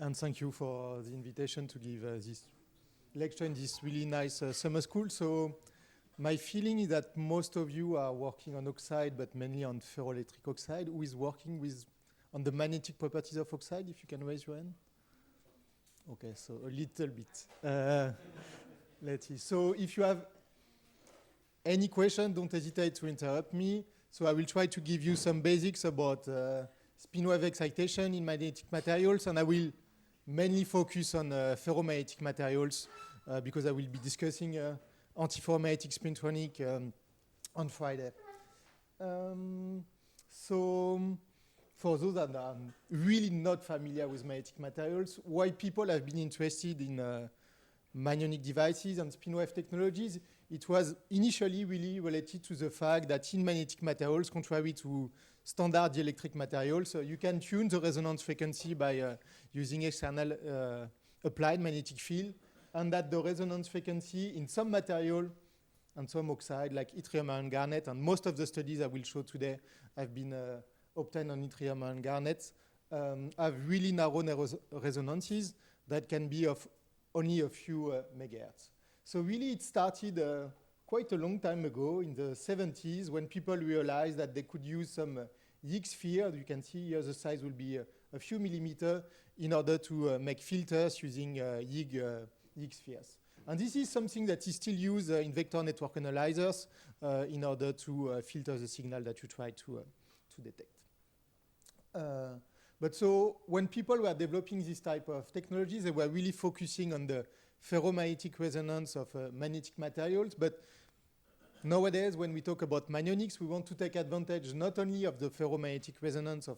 And thank you for the invitation to give this lecture in this really nice summer school. So my feeling is that most of you are working on oxide, but mainly on ferroelectric oxide. Who is working on the magnetic properties of oxide, if you can raise your hand? Okay, so a little bit. Let's see. So if you have any question, don't hesitate to interrupt me. So I will try to give you some basics about spin wave excitation in magnetic materials, and I will mainly focus on ferromagnetic materials because I will be discussing antiferromagnetic spintronic on Friday. So for those that are really not familiar with magnetic materials, why people have been interested in magnonic devices and spin wave technologies, it was initially really related to the fact that in magnetic materials, contrary to standard dielectric materials, you can tune the resonance frequency by using external applied magnetic field, and that the resonance frequency in some material and some oxide, like yttrium iron garnet, and most of the studies I will show today have been obtained on yttrium iron garnet, have really narrow resonances that can be of only a few megahertz. So really it started quite a long time ago in the 70s when people realized that they could use some Higgs sphere. You can see here the size will be a few millimeters in order to make filters using Higgs spheres. And this is something that is still used in vector network analyzers in order to filter the signal that you try to detect. But so when people were developing this type of technologies, they were really focusing on the ferromagnetic resonance of magnetic materials. But nowadays, when we talk about magnonics, we want to take advantage not only of the ferromagnetic resonance of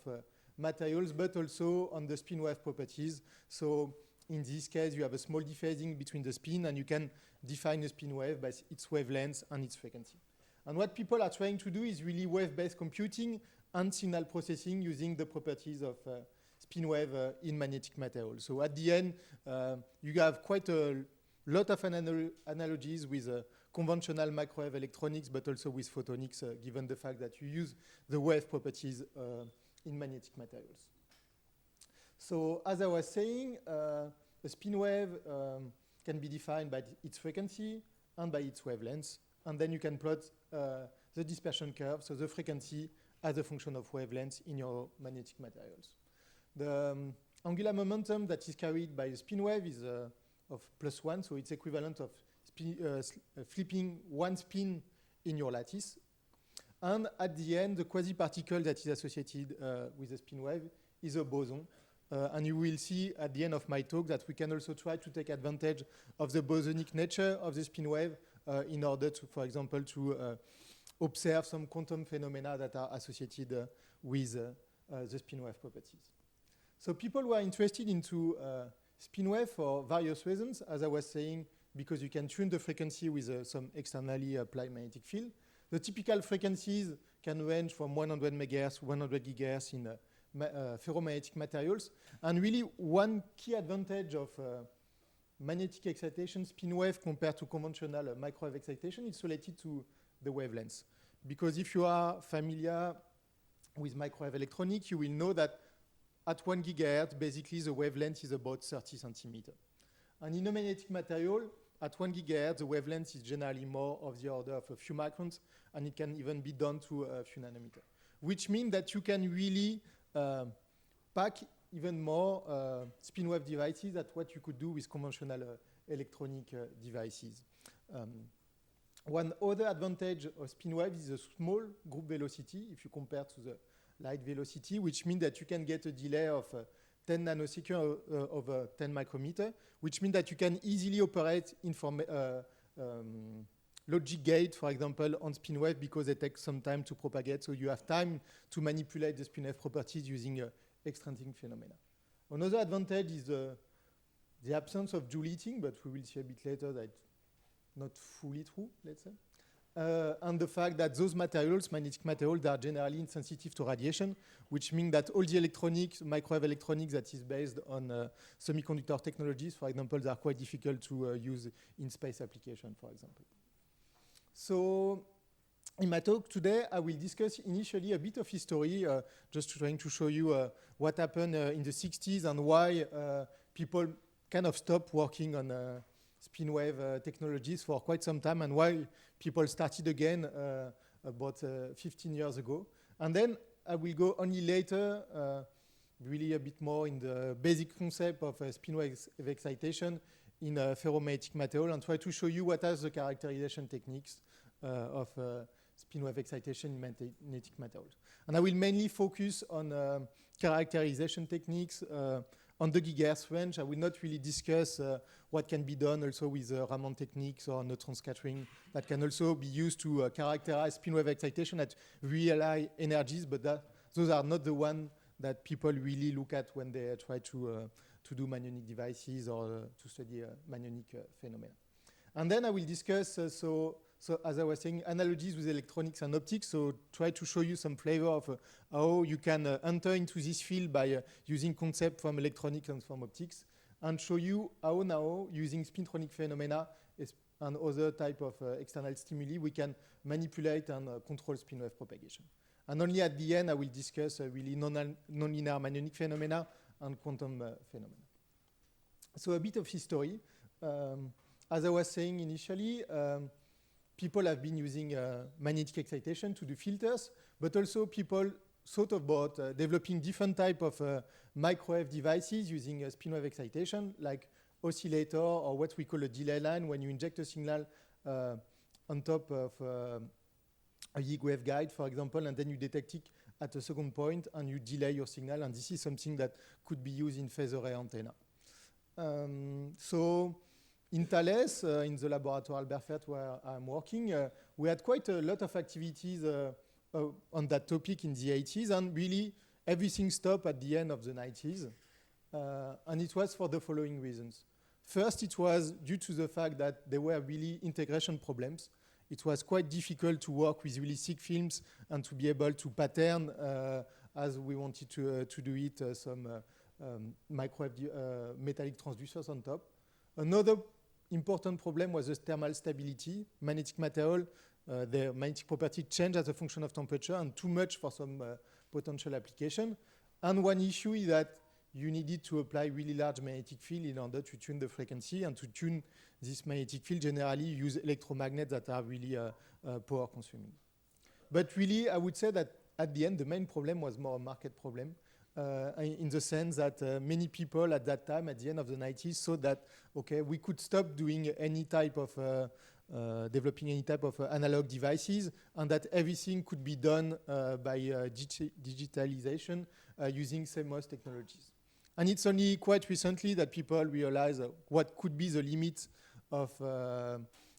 materials, but also on the spin wave properties. So in this case, you have a small dephasing between the spin, and you can define a spin wave by its wavelength and its frequency. And what people are trying to do is really wave-based computing and signal processing using the properties of spin wave in magnetic materials. So at the end, you have quite a lot of analogies with conventional microwave electronics, but also with photonics, given the fact that you use the wave properties in magnetic materials. So as I was saying, a spin wave can be defined by its frequency and by its wavelength. And then you can plot the dispersion curve, so the frequency as a function of wavelength in your magnetic materials. The angular momentum that is carried by a spin wave is of +1, so it's equivalent of flipping one spin in your lattice. And at the end, the quasi-particle that is associated with the spin wave is a boson. And you will see at the end of my talk that we can also try to take advantage of the bosonic nature of the spin wave in order to, for example, to observe some quantum phenomena that are associated with the spin wave properties. So people were interested into spin wave for various reasons, as I was saying, because you can tune the frequency with some externally applied magnetic field. The typical frequencies can range from 100 megahertz to 100 gigahertz in ferromagnetic materials. And really, one key advantage of magnetic excitation, spin wave, compared to conventional microwave excitation, is related to the wavelengths. Because if you are familiar with microwave electronics, you will know that at 1 gigahertz, basically the wavelength is about 30 centimeters. And in a magnetic material, at 1 gigahertz, the wavelength is generally more of the order of a few microns, and it can even be done to a few nanometers, which means that you can really pack even more spin wave devices than what you could do with conventional electronic devices. One other advantage of spin wave is a small group velocity if you compare to the light velocity, which means that you can get a delay of 10 nanoseconds over 10 micrometers, which means that you can easily operate logic gate, for example, on spin wave because it takes some time to propagate, so you have time to manipulate the spin wave properties using extrinsic phenomena. Another advantage is the absence of Joule heating, but we will see a bit later that it's not fully true, let's say. And the fact that those materials, magnetic materials, they are generally insensitive to radiation, which means that all the electronics, microwave electronics that is based on semiconductor technologies, for example, they are quite difficult to use in space application, for example. So In my talk today, I will discuss initially a bit of history, just trying to show you what happened in the 60s and why people kind of stopped working on spin wave technologies for quite some time, and why people started again about 15 years ago. And then I will go only later, really a bit more in the basic concept of spin wave excitation in ferromagnetic material, and try to show you what are the characterization techniques of spin wave excitation in magnetic materials. And I will mainly focus on characterization techniques on the gigahertz range. I will not really discuss what can be done also with Raman techniques or neutron scattering that can also be used to characterize spin wave excitation at real high energies, but those are not the ones that people really look at when they try to do magnetic devices or to study magnetic phenomena. And then I will discuss, so as I was saying, analogies with electronics and optics, so try to show you some flavor of how you can enter into this field by using concepts from electronics and from optics, and show you how now, using spintronic phenomena and other type of external stimuli, we can manipulate and control spin wave propagation. And only at the end, I will discuss really nonlinear magnetic phenomena and quantum phenomena. So a bit of history. As I was saying initially, people have been using magnetic excitation to do filters, but also people thought about developing different type of microwave devices using spin wave excitation, like oscillator or what we call a delay line, when you inject a signal on top of a Higgs waveguide, for example, and then you detect it at a second point and you delay your signal, and this is something that could be used in phased array antenna. So in Thales, in the laboratory Albert Fert where I'm working, we had quite a lot of activities on that topic in the 80s, and really everything stopped at the end of the 90s. And it was for the following reasons. First, it was due to the fact that there were really integration problems. It was quite difficult to work with really thick films and to be able to pattern as we wanted to do it, some microwave metallic transducers on top. Another important problem was the thermal stability. Magnetic material, their magnetic property change as a function of temperature, and too much for some potential application. And one issue is that you needed to apply really large magnetic field in order to tune the frequency, and to tune this magnetic field, generally you use electromagnets that are really power consuming. But really, I would say that at the end, the main problem was more a market problem, in the sense that many people at that time, at the end of the 90s, saw that, okay, we could stop doing any type of, developing any type of analog devices, and that everything could be done by digitalization using CMOS technologies. And it's only quite recently that people realize what could be the limits of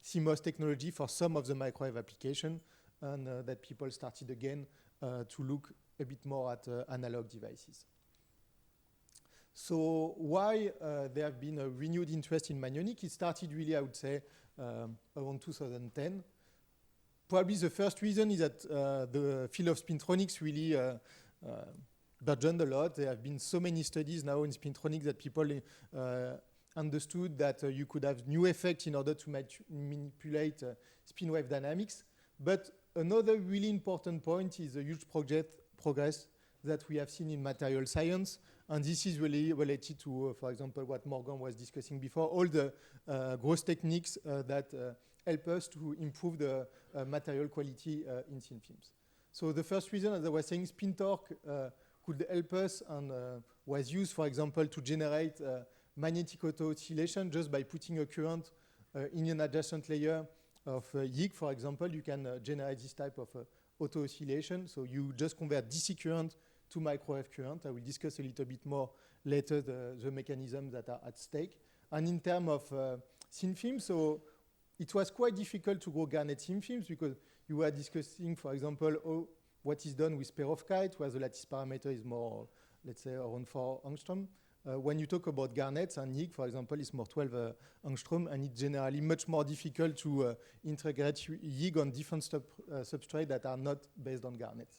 CMOS technology for some of the microwave application, and that people started again to look a bit more at analog devices. So why there have been a renewed interest in Magnonic? It started really, I would say, around 2010. Probably the first reason is that the field of spintronics really burgeoned a lot. There have been so many studies now in spintronics that people understood that you could have new effects in order to manipulate spin wave dynamics. But another really important point is the huge progress that we have seen in material science. And this is really related to, for example, what Morgan was discussing before, all the growth techniques that help us to improve the material quality in thin films. So the first reason, as I was saying, spin torque could help us, and was used, for example, to generate magnetic auto-oscillation just by putting a current in an adjacent layer of Higgs, for example. You can generate this type of auto-oscillation. So you just convert DC current to microwave current. I will discuss a little bit more later the mechanisms that are at stake. And in terms of thin films, so it was quite difficult to grow garnet thin films, because you were discussing, for example, what is done with perovskite, where the lattice parameter is more, let's say, around 4 angstrom. When you talk about garnets and Higgs, for example, it's more 12 angstrom, and it's generally much more difficult to integrate Higgs on different substrates that are not based on garnets.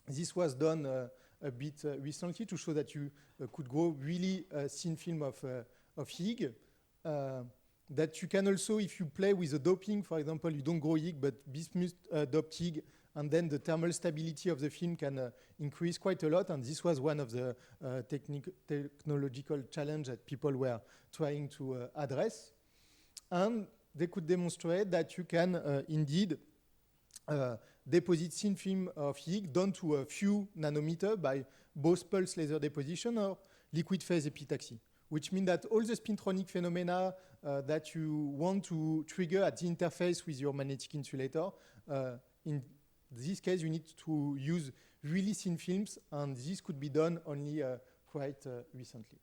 This was done a bit recently to show that you could grow really thin film of Higgs. that you can also, if you play with the doping, for example, you don't go Higg, but bismuth doped Higg, and then the thermal stability of the film can increase quite a lot. And this was one of the technological challenges that people were trying to address. And they could demonstrate that you can indeed deposit thin film of Higg down to a few nanometers by both pulse laser deposition or liquid phase epitaxy, which means that all the spintronic phenomena that you want to trigger at the interface with your magnetic insulator, in this case, you need to use really thin films, and this could be done only quite recently.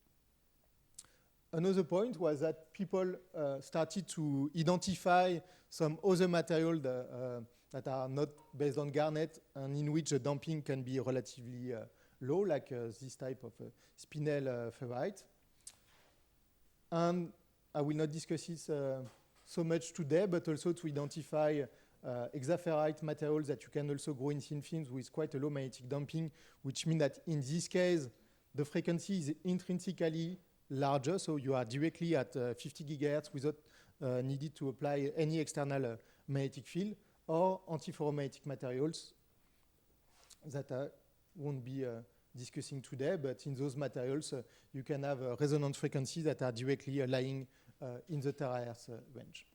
Another point was that people started to identify some other materials that are not based on garnet and in which the damping can be relatively low, like this type of spinel ferrite. And I will not discuss this so much today, but also to identify hexaferrite materials that you can also grow in thin films with quite a low magnetic damping, which means that in this case, the frequency is intrinsically larger, so you are directly at 50 gigahertz without needed to apply any external magnetic field, or antiferromagnetic materials that I won't be discussing today, but in those materials, you can have resonant frequencies that are directly lying in the terahertz range.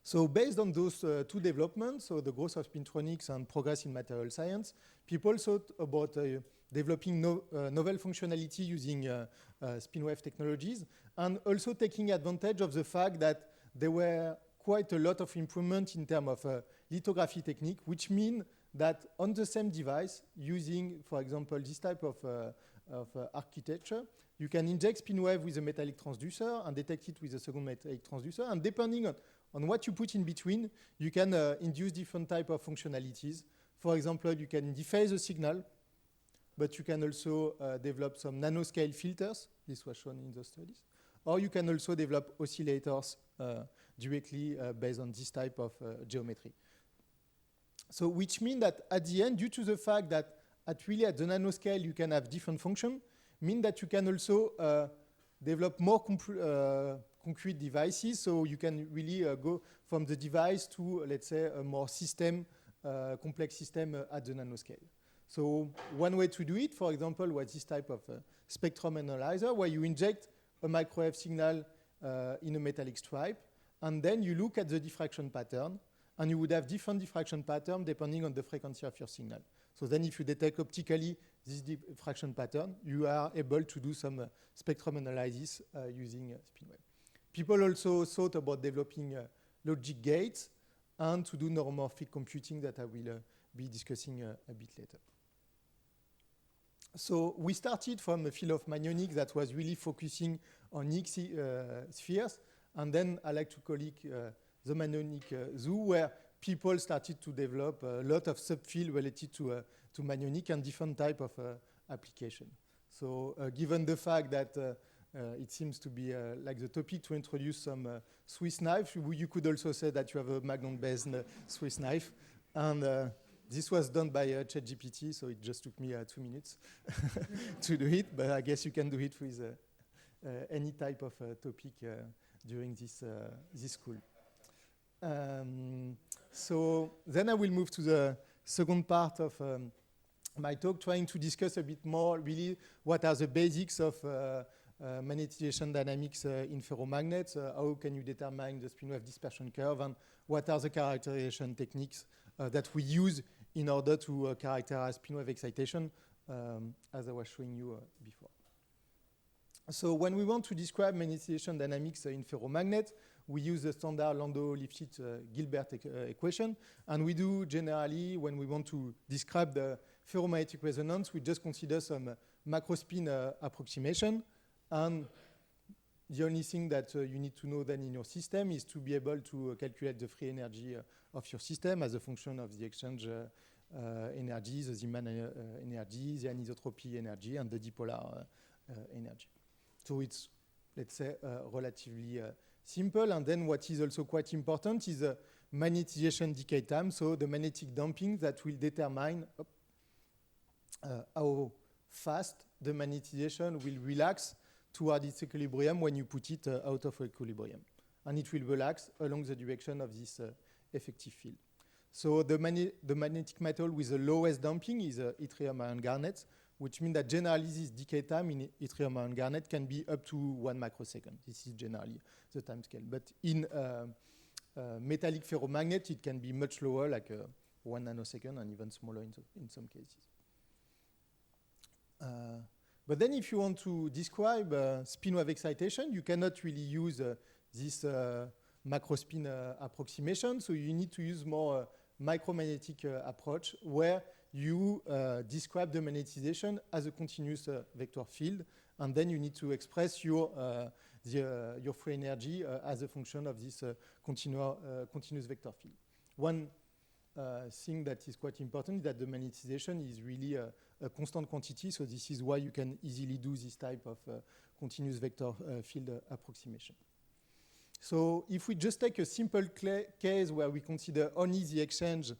So based on those two developments, so the growth of spintronics and progress in material science, people thought about developing novel functionality using spin-wave technologies, and also taking advantage of the fact that there were quite a lot of improvement in terms of lithography technique, which mean that on the same device, using, for example, this type of architecture, you can inject spin wave with a metallic transducer and detect it with a second metallic transducer. And depending on what you put in between, you can induce different type of functionalities. For example, you can dephase the signal, but you can also develop some nanoscale filters. This was shown in the studies. Or you can also develop oscillators directly based on this type of geometry. So which means that at the end, due to the fact that at the nanoscale you can have different functions, mean that you can also develop more concrete devices. So you can really go from the device to, let's say, a more complex system at the nanoscale. So one way to do it, for example, was this type of spectrum analyzer, where you inject a microwave signal in a metallic stripe, and then you look at the diffraction pattern, and you would have different diffraction pattern depending on the frequency of your signal. So then if you detect optically this diffraction pattern, you are able to do some spectrum analysis using spin wave. People also thought about developing logic gates and to do neuromorphic computing that I will be discussing a bit later. So we started from a field of magnonics that was really focusing on Higgs spheres, and then I like to call it the magnonic zoo, where people started to develop a lot of subfield related to magnonic and different type of application. So given the fact that it seems to be like the topic to introduce some Swiss knife, you could also say that you have a magnon-based Swiss knife. And this was done by ChatGPT, so it just took me 2 minutes to do it, but I guess you can do it with any type of topic during this school. So then I will move to the second part of my talk, trying to discuss a bit more really what are the basics of magnetization dynamics in ferromagnets, how can you determine the spin wave dispersion curve, and what are the characterization techniques that we use in order to characterize spin wave excitation, as I was showing you before. So when we want to describe magnetization dynamics in ferromagnets, we use the standard Landau-Lifshitz-Gilbert equation. And we do generally, when we want to describe the ferromagnetic resonance, we just consider some macrospin approximation. And the only thing that you need to know then in your system is to be able to calculate the free energy of your system as a function of the exchange energies, the Zeeman energy, the anisotropy energy, and the dipolar energy. So it's, let's say, relatively simple. And then what is also quite important is the magnetization decay time, so the magnetic damping that will determine how fast the magnetization will relax toward its equilibrium when you put it out of equilibrium. And it will relax along the direction of this effective field. So the magnetic metal with the lowest damping is yttrium iron garnet, which means that generally this decay time in yttrium iron garnet can be up to 1 microsecond. This is generally the time scale. But in metallic ferromagnet, it can be much lower, like 1 nanosecond, and even smaller in some cases. But then if you want to describe spin wave excitation, you cannot really use this macrospin approximation, so you need to use more micromagnetic approach where you describe the magnetization as a continuous vector field, and then you need to express your free energy as a function of this continuous vector field. One thing that is quite important is that the magnetization is really a constant quantity, so this is why you can easily do this type of continuous vector field approximation. So if we just take a simple case where we consider only the exchange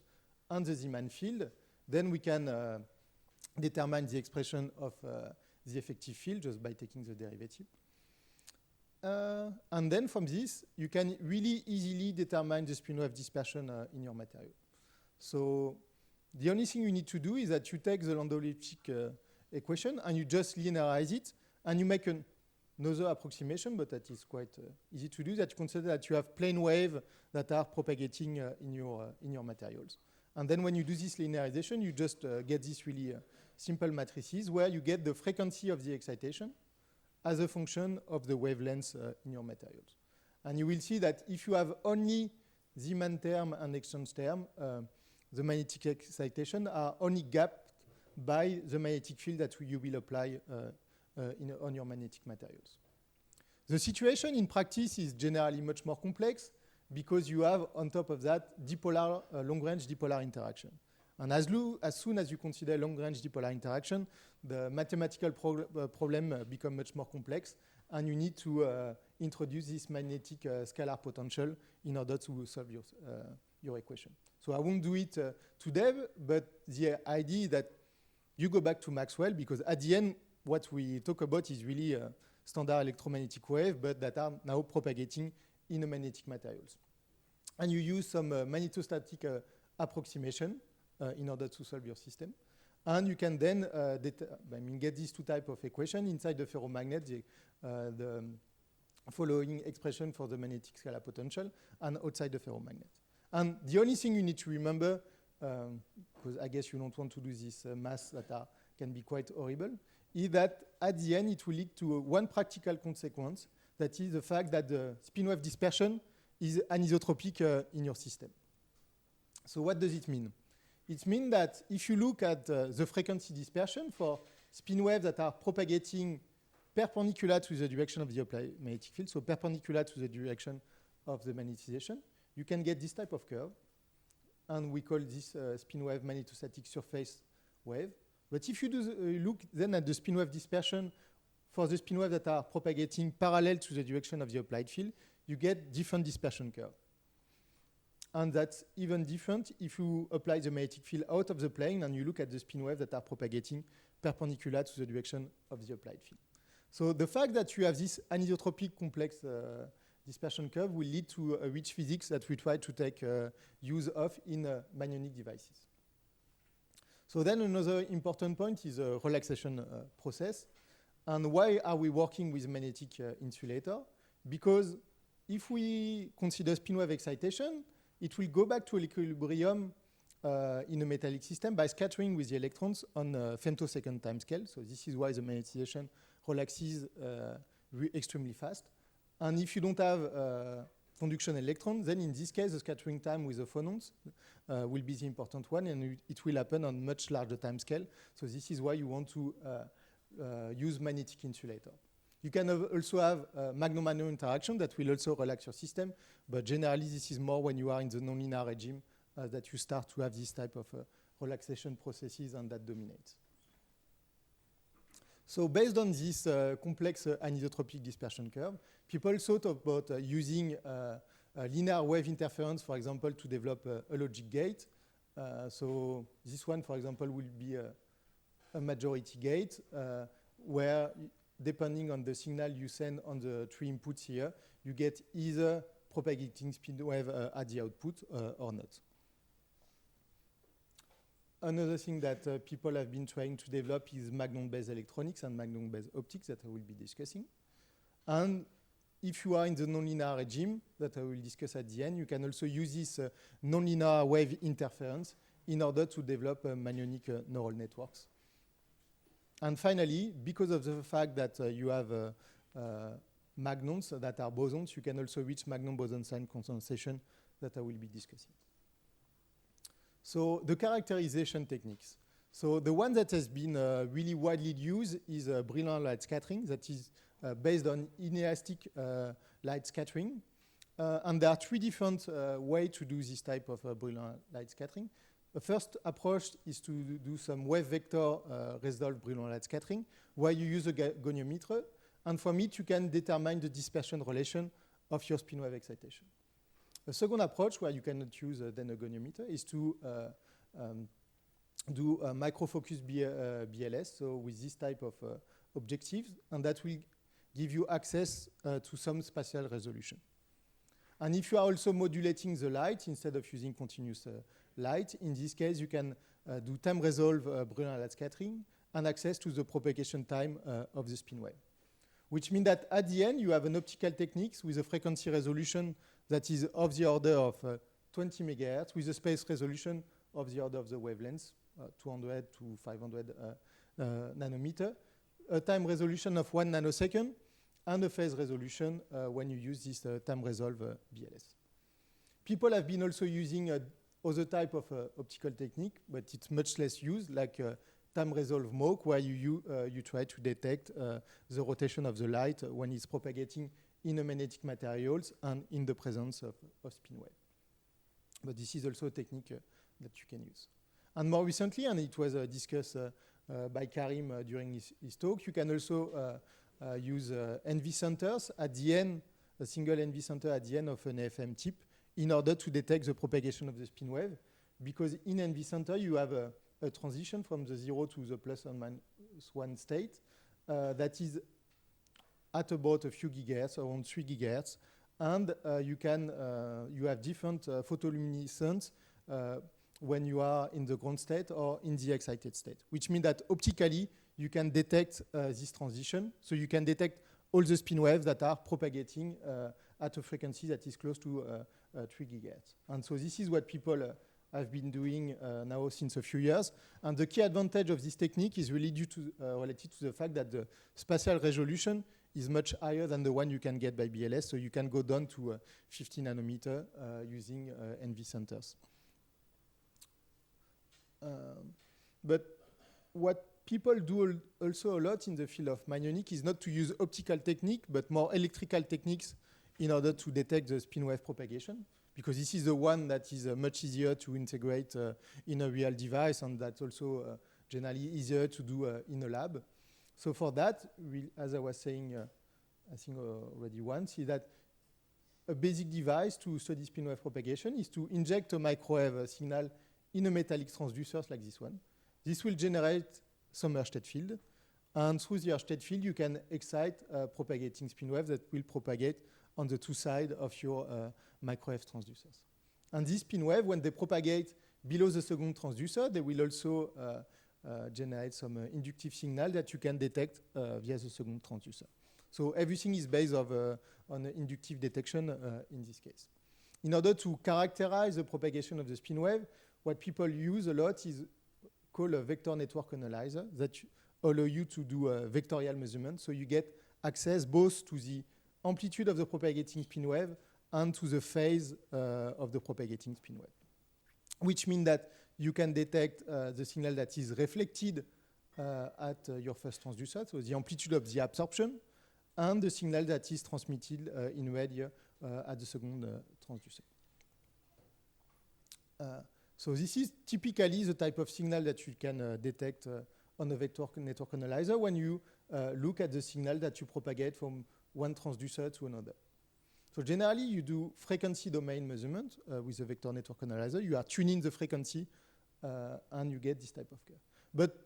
and the Zeeman field, then we can determine the expression of the effective field just by taking the derivative. And then from this, you can really easily determine the spin wave dispersion in your material. So the only thing you need to do is that you take the Landau-Lipschitz equation and you just linearize it, and you make another approximation, but that is quite easy to do, that you consider that you have plane waves that are propagating in your materials. And then when you do this linearization, you just get these really simple matrices where you get the frequency of the excitation as a function of the wavelengths in your materials. And you will see that if you have only Zeeman term and exchange term, the magnetic excitation are only gapped by the magnetic field that you will apply on your magnetic materials. The situation in practice is generally much more complex because you have, on top of that, dipolar, long-range dipolar interaction. And as soon as you consider long-range dipolar interaction, the mathematical problem become much more complex, and you need to introduce this magnetic scalar potential in order to solve your equation. So I won't do it today, but the idea is that you go back to Maxwell, because at the end, what we talk about is really standard electromagnetic wave, but that are now propagating in the magnetic materials. And you use some magnetostatic approximation in order to solve your system. And you can then get these two types of equations inside the ferromagnet, the following expression for the magnetic scalar potential, and outside the ferromagnet. And the only thing you need to remember, because I guess you don't want to do this math that can be quite horrible, is that at the end it will lead to one practical consequence, that is the fact that the spin wave dispersion is anisotropic in your system. So what does it mean? It means that if you look at the frequency dispersion for spin waves that are propagating perpendicular to the direction of the applied magnetic field, so perpendicular to the direction of the magnetization, you can get this type of curve, and we call this spin wave magnetostatic surface wave. But if you look then at the spin wave dispersion for the spin waves that are propagating parallel to the direction of the applied field, you get different dispersion curve. And that's even different if you apply the magnetic field out of the plane and you look at the spin waves that are propagating perpendicular to the direction of the applied field. So the fact that you have this anisotropic complex dispersion curve will lead to a rich physics that we try to take use of in magnonic devices. So then another important point is a relaxation process. And why are we working with magnetic insulator? Because if we consider spin wave excitation, it will go back to equilibrium in a metallic system by scattering with the electrons on a femtosecond time scale. So this is why the magnetization relaxes extremely fast. And if you don't have conduction electrons, then in this case, the scattering time with the phonons will be the important one, and it will happen on much larger time scale. So this is why you want to use magnetic insulator. You can also have magno-magno interaction that will also relax your system, but generally this is more when you are in the nonlinear regime that you start to have this type of relaxation processes, and that dominates. So based on this complex anisotropic dispersion curve, people thought about using linear wave interference, for example, to develop a logic gate. So this one, for example, will be a majority gate where depending on the signal you send on the 3 inputs here, you get either propagating spin wave at the output or not. Another thing that people have been trying to develop is magnon-based electronics and magnon-based optics that I will be discussing. And if you are in the nonlinear regime that I will discuss at the end, you can also use this nonlinear wave interference in order to develop manyonic neural networks. And finally, because of the fact that you have magnons that are bosons, you can also reach magnon boson sign condensation that I will be discussing. So the characterization techniques. So the one that has been really widely used is Brillouin light scattering that is based on inelastic light scattering. And there are 3 different ways to do this type of Brillouin light scattering. The first approach is to do some wave vector resolved Brillouin light scattering, where you use a goniometer, and from it you can determine the dispersion relation of your spin wave excitation. The second approach, where you cannot use then a goniometer, is to do a microfocus BLS, so with this type of objectives, and that will give you access to some spatial resolution. And if you are also modulating the light instead of using continuous light, in this case you can do time resolve Brillouin light scattering and access to the propagation time of the spin wave. Which means that at the end you have an optical technique with a frequency resolution that is of the order of 20 megahertz with a space resolution of the order of the wavelengths, 200 to 500 nanometer, a time resolution of 1 nanosecond, and a phase resolution when you use this time resolve BLS. People have been also using other type of optical technique, but it's much less used, like time resolve MOC, where you try to detect the rotation of the light when it's propagating in a magnetic materials and in the presence of spin wave. But this is also a technique that you can use. And more recently, and it was discussed by Karim during his talk, you can also use NV centers at the end, a single NV center at the end of an AFM chip in order to detect the propagation of the spin wave. Because in NV center, you have a transition from the 0 to the plus or minus 1 state that is at about a few gigahertz, around 3 gigahertz. And you have different photoluminescence when you are in the ground state or in the excited state, which means that optically you can detect this transition. So you can detect all the spin waves that are propagating at a frequency that is close to 3 gigahertz. And so this is what people have been doing now since a few years. And the key advantage of this technique is really related to the fact that the spatial resolution is much higher than the one you can get by BLS. So you can go down to 50 nanometer using NV centers. But what people do also a lot in the field of manyonic is not to use optical technique, but more electrical techniques in order to detect the spin wave propagation, because this is the one that is much easier to integrate in a real device, and that's also generally easier to do in a lab. So for that, as I was saying, I think already once, is that a basic device to study spin wave propagation is to inject a microwave signal in a metallic transducer like this one. This will generate some Ørsted field, and through the Ørsted field, you can excite propagating spin waves that will propagate on the 2 sides of your microwave transducers. And these spin waves, when they propagate below the second transducer, they will also generate some inductive signal that you can detect via the second transducer. So everything is based on inductive detection in this case. In order to characterize the propagation of the spin wave, what people use a lot is called a vector network analyzer that allow you to do a vectorial measurement. So you get access both to the amplitude of the propagating spin wave and to the phase of the propagating spin wave, which means that you can detect the signal that is reflected at your first transducer, so the amplitude of the absorption, and the signal that is transmitted in red here at the second transducer. So this is typically the type of signal that you can detect on a vector network analyzer when you look at the signal that you propagate from one transducer to another. So generally, you do frequency domain measurement with a vector network analyzer. You are tuning the frequency and you get this type of curve. But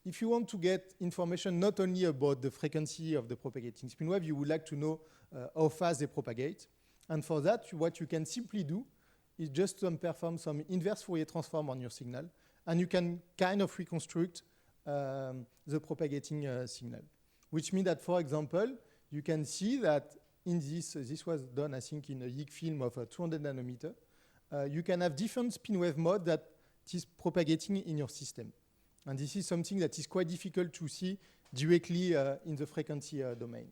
if you want to get information not only about the frequency of the propagating spin wave, you would like to know how fast they propagate. And for that, what you can simply do is just perform some inverse Fourier transform on your signal, and you can kind of reconstruct the propagating signal. Which means that, for example, you can see that in this was done, I think, in a Yig film of 200 nanometer, you can have different spin wave mode that is propagating in your system. And this is something that is quite difficult to see directly in the frequency domain.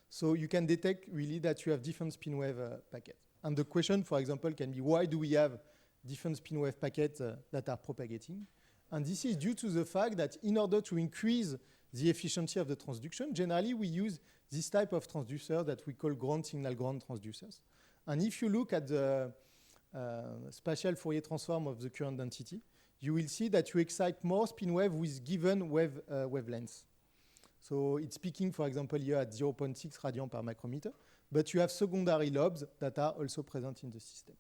So you can detect really that you have different spin wave packets. And the question, for example, can be why do we have different spin wave packets that are propagating? And this is due to the fact that in order to increase the efficiency of the transduction, generally we use this type of transducer that we call ground signal ground transducers. And if you look at the spatial Fourier transform of the current density, you will see that you excite more spin wave with given wavelengths. So it's peaking, for example, here at 0.6 radian per micrometer, but you have secondary lobes that are also present in the system.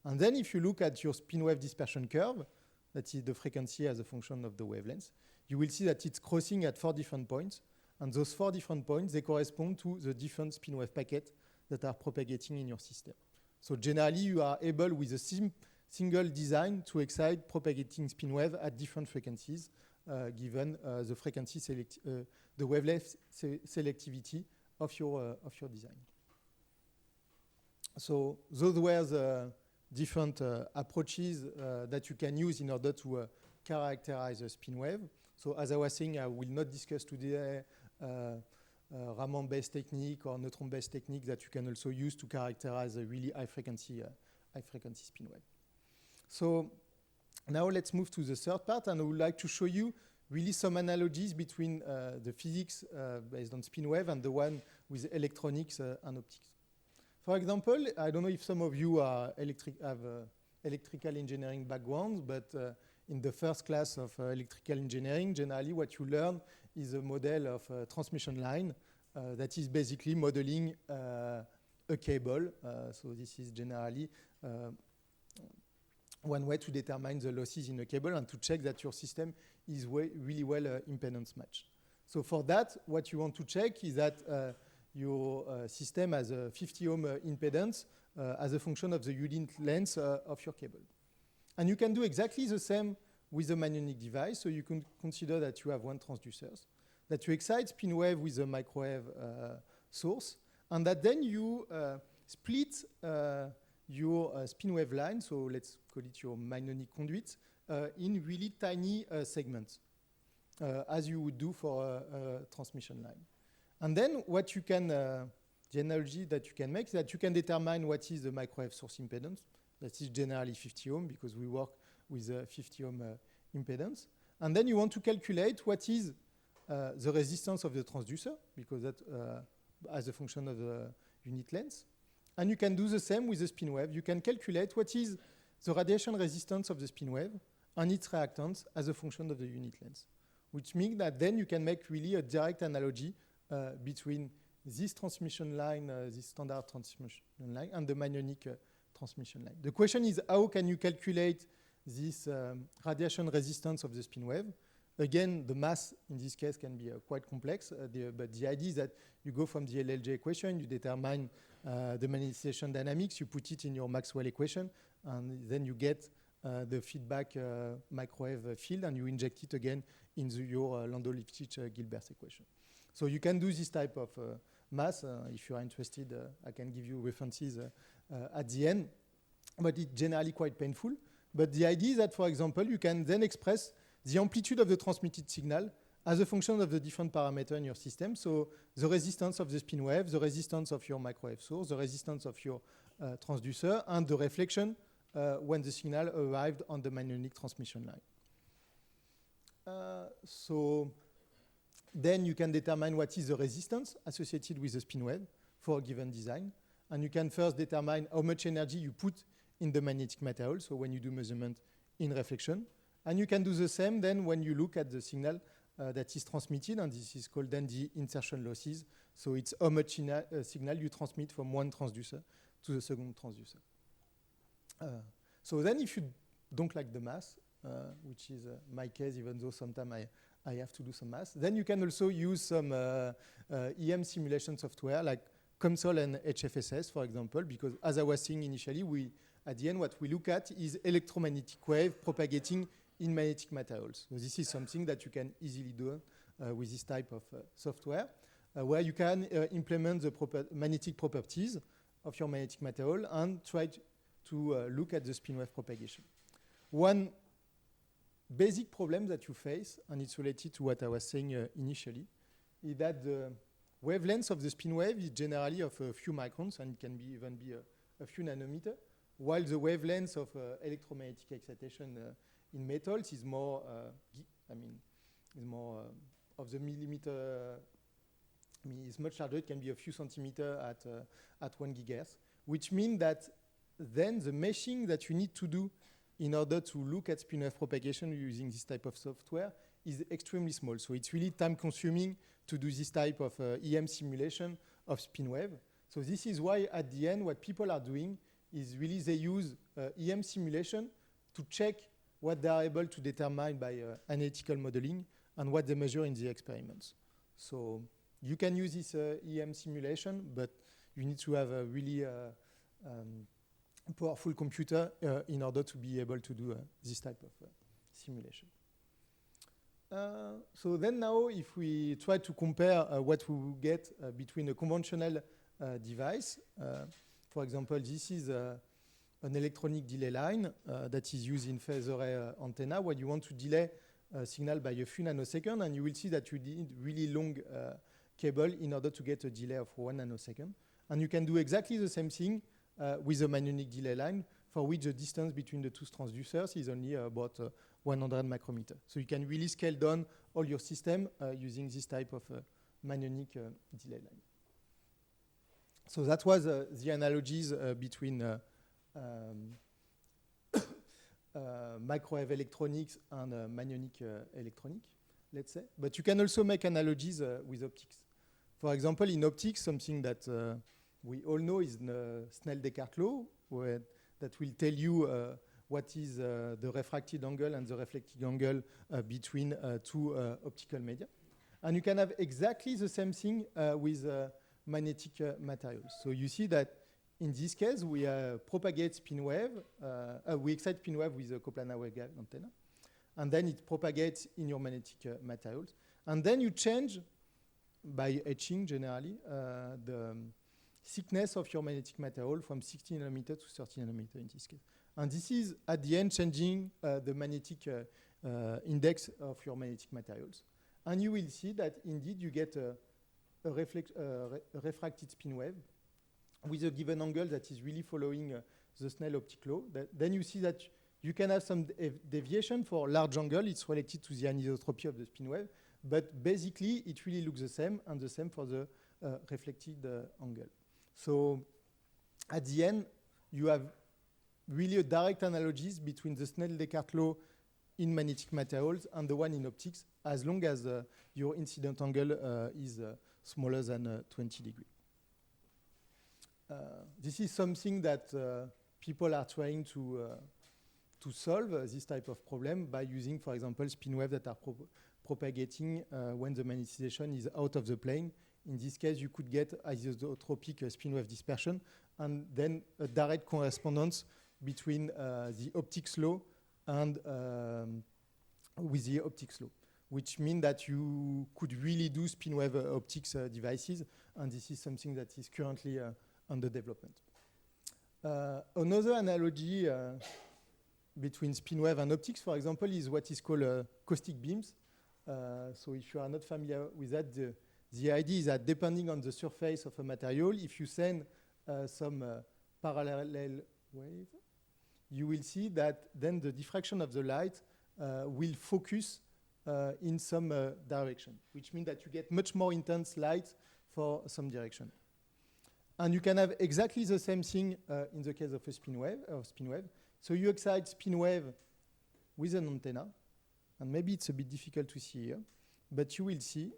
And then if you look at your spin wave dispersion curve, that is the frequency as a function of the wavelengths, you will see that it's crossing at 4 different points. And those 4 different points, they correspond to the different spin wave packets that are propagating in your system. So generally, you are able, with a single design, to excite propagating spin wave at different frequencies, given the frequency the wavelength selectivity of your design. So those were the different approaches that you can use in order to characterize a spin wave. So as I was saying, I will not discuss today Raman-based technique or neutron-based technique that you can also use to characterize a really high frequency spin wave. So now let's move to the third part, and I would like to show you really some analogies between the physics based on spin wave and the one with electronics and optics. For example, I don't know if some of you have electrical engineering backgrounds, but in the first class of electrical engineering, generally what you learn is a model of a transmission line that is basically modeling a cable. So this is generally one way to determine the losses in a cable and to check that your system is really well impedance matched. So for that, what you want to check is that your system has a 50 ohm impedance as a function of the unit length of your cable. And you can do exactly the same with a manionic device. So you can consider that you have one transducer, that you excite spin wave with a microwave source, and that then you split your spin wave line, so let's call it your manionic conduit, in really tiny segments, as you would do for a transmission line. And then what you can, the analogy that you can make is that you can determine what is the microwave source impedance. That is generally 50 ohm because we work with a 50 ohm impedance. And then you want to calculate what is the resistance of the transducer because that as a function of the unit length. And you can do the same with the spin wave. You can calculate what is the radiation resistance of the spin wave and its reactance as a function of the unit length, which means that then you can make really a direct analogy between this transmission line, this standard transmission line, and the manionic transmission line. The question is, how can you calculate this radiation resistance of the spin wave? Again, the math in this case can be quite complex, but the idea is that you go from the LLJ equation, you determine the manifestation dynamics, you put it in your Maxwell equation, and then you get the feedback microwave field, and you inject it again in your Landau-Lifshitz-Gilbert equation. So you can do this type of math. If you are interested, I can give you references at the end, but it's generally quite painful. But the idea is that, for example, you can then express the amplitude of the transmitted signal as a function of the different parameters in your system. So the resistance of the spin wave, the resistance of your microwave source, the resistance of your transducer, and the reflection when the signal arrived on the manionic transmission line. So then you can determine what is the resistance associated with the spin wave for a given design. And you can first determine how much energy you put in the magnetic material, so when you do measurement in reflection. And you can do the same then when you look at the signal that is transmitted, and this is called then the insertion losses. So it's how much signal you transmit from one transducer to the second transducer. So then if you don't like the math, which is my case, even though sometimes I have to do some math. Then you can also use some EM simulation software like COMSOL and HFSS, for example, because as I was saying initially, at the end, what we look at is electromagnetic wave propagating in magnetic materials. So this is something that you can easily do with this type of software, where you can implement the magnetic properties of your magnetic material and try to look at the spin wave propagation. One basic problem that you face, and it's related to what I was saying initially, is that the wavelength of the spin wave is generally of a few microns, and it can even be a few nanometers, while the wavelength of electromagnetic excitation in metals is more, of the millimeter. It's much larger. It can be a few centimeters at 1 gigahertz, which means that then the meshing that you need to do in order to look at spin wave propagation using this type of software is extremely small. So it's really time-consuming to do this type of EM simulation of spin wave. So this is why, at the end, what people are doing is really they use EM simulation to check what they are able to determine by analytical modeling and what they measure in the experiments. So you can use this EM simulation, but you need to have a really powerful computer in order to be able to do this type of simulation. So then now, if we try to compare what we will get between a conventional device, for example, this is an electronic delay line that is used in phased array antenna, where you want to delay a signal by a few nanoseconds, and you will see that you need really long cable in order to get a delay of 1 nanosecond. And you can do exactly the same thing with a manionic delay line, for which the distance between the two transducers is only about 100 micrometers. So you can really scale down all your system using this type of manionic delay line. So that was the analogies between microwave electronics and manionic electronic, let's say. But you can also make analogies with optics. For example, in optics, something that we all know is the Snell-Descartes law, that will tell you what is the refracted angle and the reflected angle between two optical media. And you can have exactly the same thing with magnetic materials. So you see that in this case, we propagate spin wave. We excite spin wave with a coplanar waveguide antenna. And then it propagates in your magnetic materials. And then you change, by etching generally, the thickness of your magnetic material from 60 nanometer to 30 nanometer in this case. And this is, at the end, changing the magnetic index of your magnetic materials. And you will see that, indeed, you get a refracted spin wave with a given angle that is really following the Snell optic law. Then you see that you can have some deviation for large angle. It's related to the anisotropy of the spin wave. But basically, it really looks the same, and the same for the reflected angle. So at the end, you have really a direct analogies between the Snell-Descartes law in magnetic materials and the one in optics, as long as your incident angle is smaller than 20 degrees. This is something that people are trying to solve this type of problem by using, for example, spin waves that are propagating when the magnetization is out of the plane. In this case, you could get isotropic spin wave dispersion, and then a direct correspondence between the optics law and with the optics law, which means that you could really do spin wave optics devices, and this is something that is currently under development. Another analogy between spin wave and optics, for example, is what is called caustic beams. So if you are not familiar with that, the idea is that depending on the surface of a material, if you send some parallel wave, you will see that then the diffraction of the light will focus in some direction, which means that you get much more intense light for some direction. And you can have exactly the same thing in the case of a spin wave. So you excite spin wave with an antenna, and maybe it's a bit difficult to see here, but you will see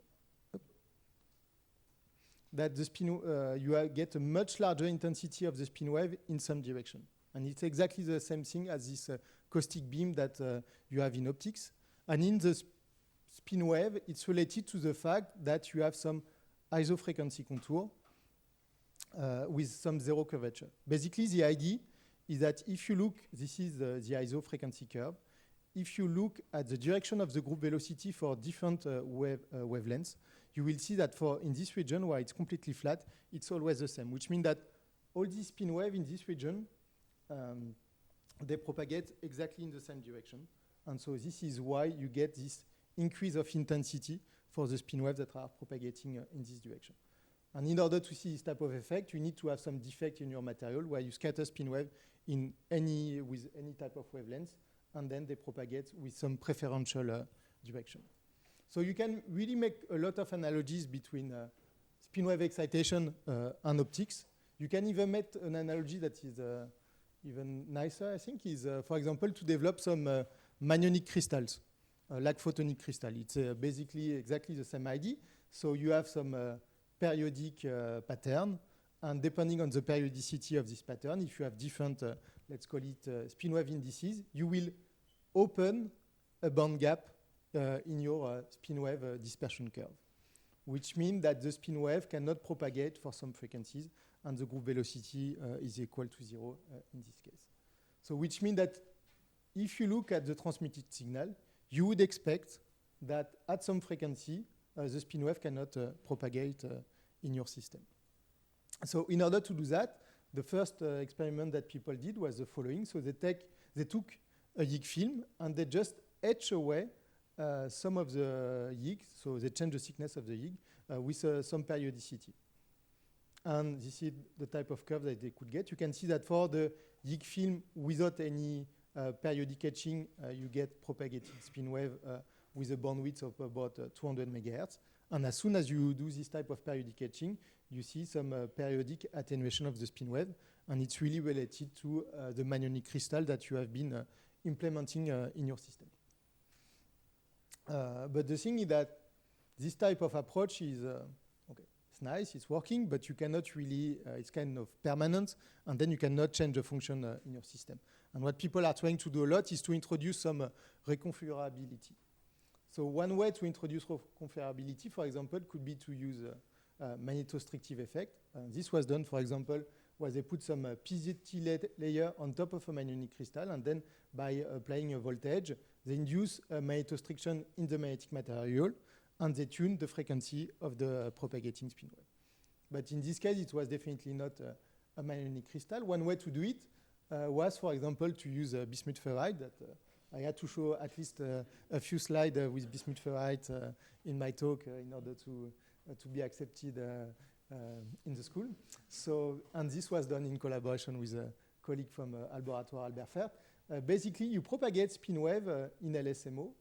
that the you get a much larger intensity of the spin wave in some direction. And it's exactly the same thing as this caustic beam that you have in optics. And in the spin wave, it's related to the fact that you have some isofrequency contour with some zero curvature. Basically, the idea is that if you look, this is the isofrequency curve. If you look at the direction of the group velocity for different wavelengths, you will see that in this region where it's completely flat, it's always the same, which means that all these spin waves in this region, they propagate exactly in the same direction. And so this is why you get this increase of intensity for the spin waves that are propagating in this direction. And in order to see this type of effect, you need to have some defect in your material where you scatter spin wave with any type of wavelength, and then they propagate with some preferential direction. So you can really make a lot of analogies between spin wave excitation and optics. You can even make an analogy that is even nicer, I think, is, for example, to develop some manyonic crystals, like photonic crystal. It's basically exactly the same idea. So you have some periodic pattern, and depending on the periodicity of this pattern, if you have different, let's call it spin wave indices, you will open a band gap in your spin wave dispersion curve, which means that the spin wave cannot propagate for some frequencies, and the group velocity is equal to 0 in this case. So which means that if you look at the transmitted signal, you would expect that at some frequency, the spin wave cannot propagate in your system. So in order to do that, the first experiment that people did was the following. So they took a YIG film and they just etch away some of the YIG. So they changed the thickness of the YIG with some periodicity. And this is the type of curve that they could get. You can see that for the YIG film without any periodic etching, you get propagated spin wave with a bandwidth of about 200 megahertz. And as soon as you do this type of periodic etching, you see some periodic attenuation of the spin wave. And it's really related to the manyonic crystal that you have been implementing in your system. But the thing is that this type of approach is, okay, it's nice, it's working, but you cannot really, it's kind of permanent, and then you cannot change the function in your system. And what people are trying to do a lot is to introduce some reconfigurability. So one way to introduce reconfigurability, for example, could be to use a magnetostrictive effect. This was done, for example, where they put some PZT layer on top of a manyonic crystal, and then by applying a voltage, they induce a magnetostriction in the magnetic material, and they tune the frequency of the propagating spin wave. But in this case, it was definitely not a manyonic crystal. One way to do it was, for example, to use bismuth ferrite. That I had to show at least a few slides with bismuth ferrite in my talk in order to be accepted in the school. So, and this was done in collaboration with a colleague from Laboratoire Albert Fert. Basically, you propagate spin wave in LSMO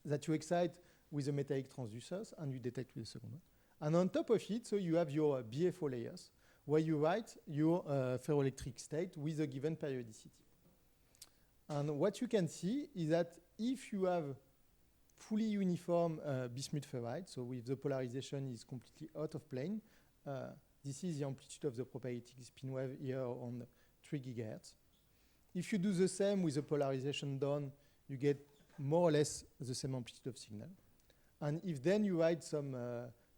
that you excite with the metallic transducers, and you detect with the second one. And on top of it, so you have your BFO layers, where you write your ferroelectric state with a given periodicity. And what you can see is that if you have fully uniform bismuth ferrite, so if the polarization is completely out of plane, this is the amplitude of the propagating spin wave here on 3 gigahertz. If you do the same with the polarization down, you get more or less the same amplitude of signal. And if then you write some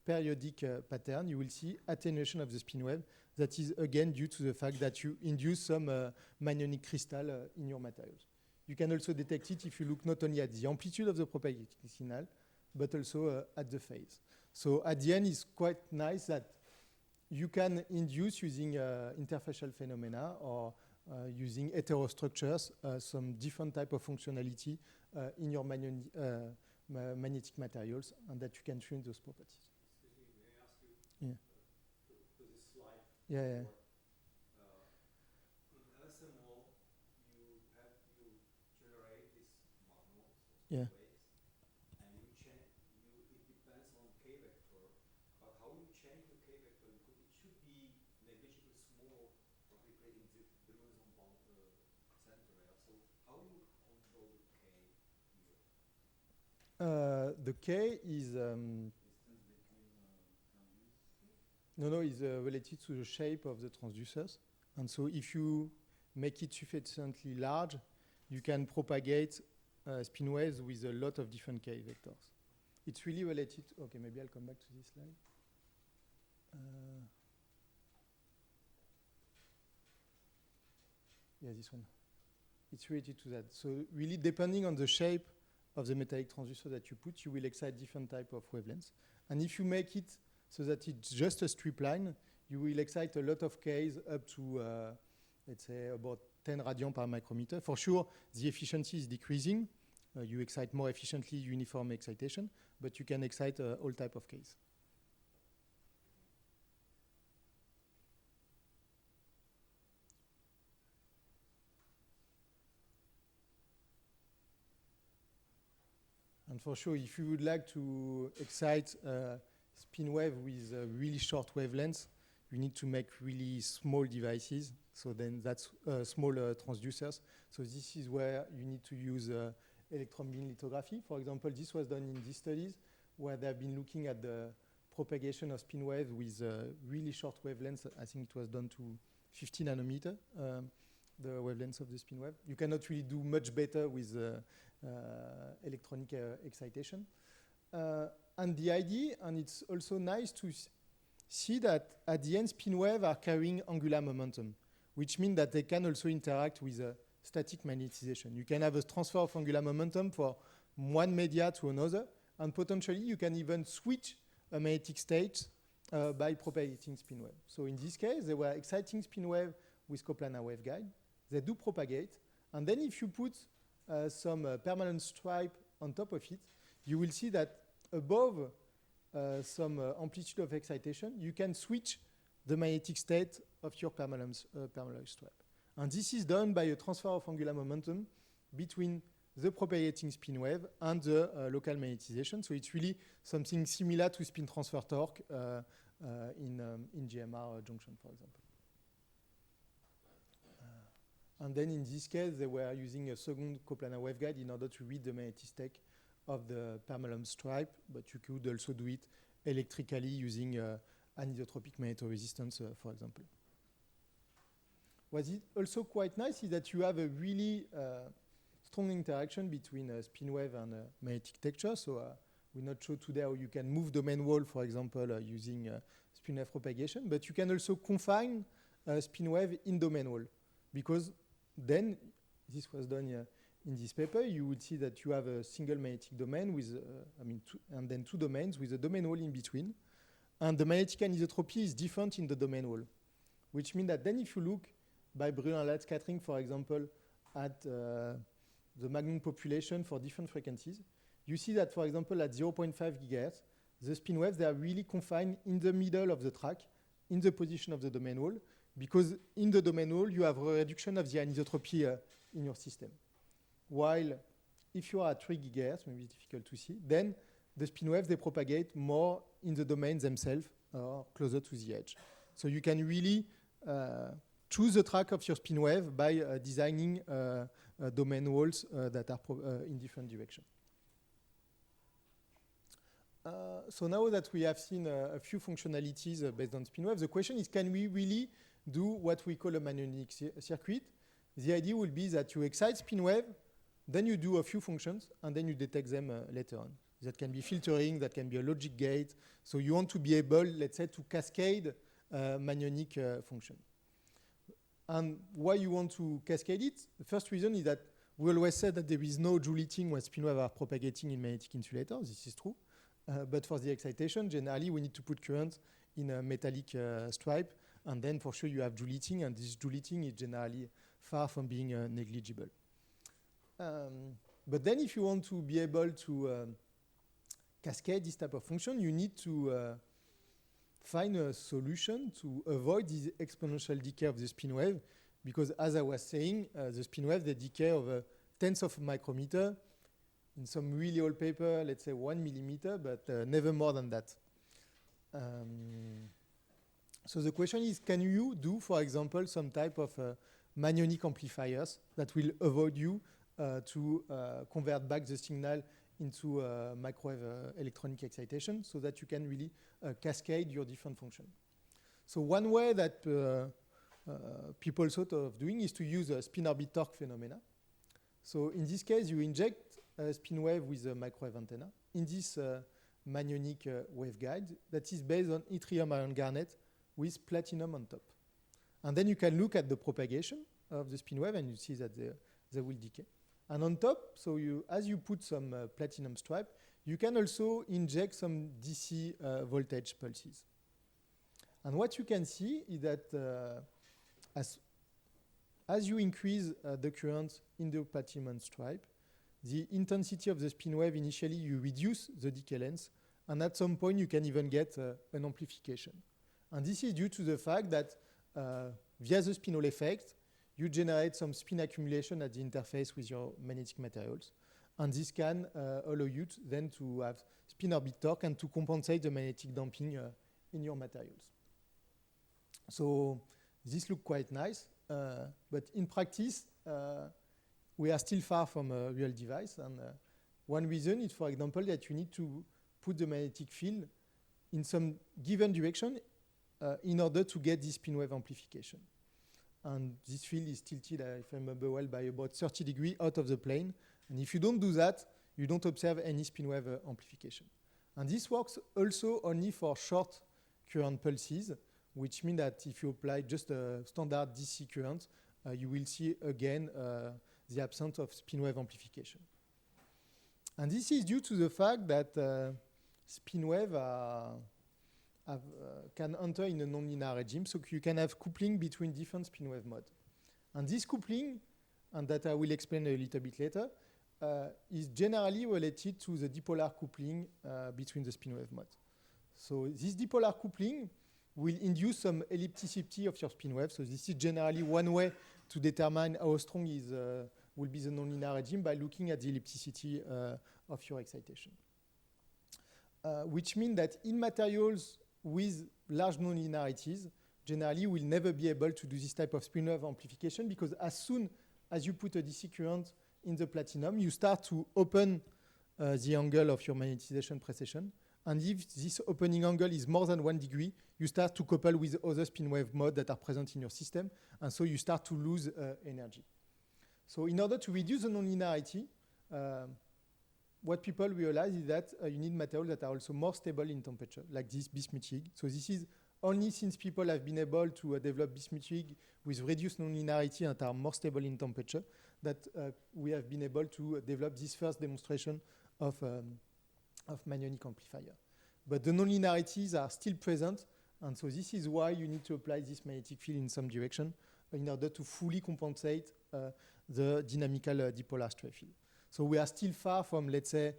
periodic pattern, you will see attenuation of the spin wave that is again due to the fact that you induce some manyonic crystal in your materials. You can also detect it if you look not only at the amplitude of the propagating signal, but also at the phase. So at the end, it's quite nice that you can induce using interfacial phenomena or using heterostructures some different type of functionality in your magnetic materials, and that you can tune those properties. Excuse me, may I ask you? Yeah. To this slide. Yeah. In LSMO, you generate this magnons, Yeah. waves, and it depends on K vector. But how you change the K vector? It should be negligibly small, particularly in the Brunson bound center. Yeah? So how you control the K here? The K is is related to the shape of the transducers, and so if you make it sufficiently large, you can propagate spin waves with a lot of different K vectors. It's really related. Okay, maybe I'll come back to this slide. Yeah, this one. It's related to that. So really, depending on the shape of the metallic transducer that you put, you will excite different type of wavelengths. And if you make it so that it's just a strip line, you will excite a lot of Ks up to, let's say, about 10 radians per micrometer. For sure, the efficiency is decreasing. You excite more efficiently uniform excitation, but you can excite all type of Ks. And for sure, if you would like to excite spin wave with really short wavelengths, you need to make really small devices. So then that's smaller transducers. So this is where you need to use electron beam lithography. For example, this was done in these studies where they've been looking at the propagation of spin wave with really short wavelengths. I think it was done to 50 nanometer, the wavelengths of the spin wave. You cannot really do much better with electronic excitation. And the idea, and it's also nice to see that at the end, spin waves are carrying angular momentum, which means that they can also interact with static magnetization. You can have a transfer of angular momentum for one media to another, and potentially you can even switch a magnetic state by propagating spin wave. So in this case, they were exciting spin wave with coplanar waveguide. They do propagate, and then if you put some permanent stripe on top of it, you will see that above some amplitude of excitation, you can switch the magnetic state of your permanent stripe. And this is done by a transfer of angular momentum between the propagating spin wave and the local magnetization. So it's really something similar to spin transfer torque in GMR junction, for example. And then in this case, they were using a second coplanar waveguide in order to read the magnetic state of the permalum stripe, but you could also do it electrically using anisotropic magnetoresistance, for example. What is also quite nice is that you have a really strong interaction between spin wave and magnetic texture. So we not show today how you can move domain wall, for example, using spin wave propagation, but you can also confine spin wave in domain wall, because then, this was done in this paper, you would see that you have a single magnetic domain with, and then two domains with a domain wall in between. And the magnetic anisotropy is different in the domain wall, which means that then if you look by Brillouin light scattering, for example, at the magnum population for different frequencies, you see that, for example, at 0.5 gigahertz, the spin waves, they are really confined in the middle of the track, in the position of the domain wall, because in the domain wall, you have a reduction of the anisotropy in your system. While if you are at 3 gigahertz, maybe it's difficult to see, then the spin waves, they propagate more in the domains themselves or closer to the edge. So you can really choose the track of your spin wave by designing domain walls that are in different directions. So now that we have seen a few functionalities based on spin wave, the question is, can we really do what we call a Magnonic circuit? The idea will be that you excite spin wave, then you do a few functions, and then you detect them later on. That can be filtering, that can be a logic gate. So you want to be able, let's say, to cascade Magnonic function. And why you want to cascade it? The first reason is that we always said that there is no Joule heating when spin waves are propagating in magnetic insulators. This is true. But for the excitation, generally, we need to put current in a metallic stripe. And then, for sure, you have Joule heating. And this Joule heating is generally far from being negligible. But then, if you want to be able to cascade this type of function, you need to find a solution to avoid this exponential decay of the spin wave. Because, as I was saying, the spin wave, they decay over tenths of a micrometer. In some really old paper, let's say 1 millimeter, but never more than that. So the question is, can you do, for example, some type of Magnonic amplifiers that will avoid you to convert back the signal into microwave electronic excitation so that you can really cascade your different functions? So one way that people thought of doing is to use a spin orbit torque phenomena. So in this case, you inject a spin wave with a microwave antenna in this Magnonic waveguide that is based on yttrium iron garnet with platinum on top. And then you can look at the propagation of the spin wave and you see that they will decay. And on top, so as you put some platinum stripe, you can also inject some DC voltage pulses. And what you can see is that as you increase the current in the platinum stripe, the intensity of the spin wave initially, you reduce the decay length, and at some point you can even get an amplification. And this is due to the fact that via the spinel effect, you generate some spin accumulation at the interface with your magnetic materials. And this can allow you then to have spin orbit torque and to compensate the magnetic damping in your materials. So this looks quite nice, but in practice, we are still far from a real device. And one reason is, for example, that you need to put the magnetic field in some given direction in order to get this spin wave amplification. And this field is tilted, if I remember well, by about 30 degrees out of the plane. And if you don't do that, you don't observe any spin wave amplification. And this works also only for short current pulses, which means that if you apply just a standard DC current, you will see again the absence of spin wave amplification. And this is due to the fact that spin wave can enter in a nonlinear regime, so you can have coupling between different spin wave modes. And this coupling, and that I will explain a little bit later, is generally related to the dipolar coupling between the spin wave modes. So this dipolar coupling will induce some ellipticity of your spin wave. So this is generally one way to determine how strong will be the nonlinear regime by looking at the ellipticity of your excitation. Which means that in materials with large nonlinearities, generally we'll never be able to do this type of spin wave amplification, because as soon as you put a DC current in the platinum, you start to open the angle of your magnetization precession. And if this opening angle is more than 1 degree, you start to couple with other spin wave modes that are present in your system. And so you start to lose energy. So in order to reduce the nonlinearity, what people realize is that you need materials that are also more stable in temperature, like this bismuth YIG. So this is only since people have been able to develop bismuth YIG with reduced nonlinearity and are more stable in temperature that we have been able to develop this first demonstration of Magnonic amplifier. But the nonlinearities are still present, and so this is why you need to apply this magnetic field in some direction in order to fully compensate the dynamical dipolar stray field. So we are still far from, let's say,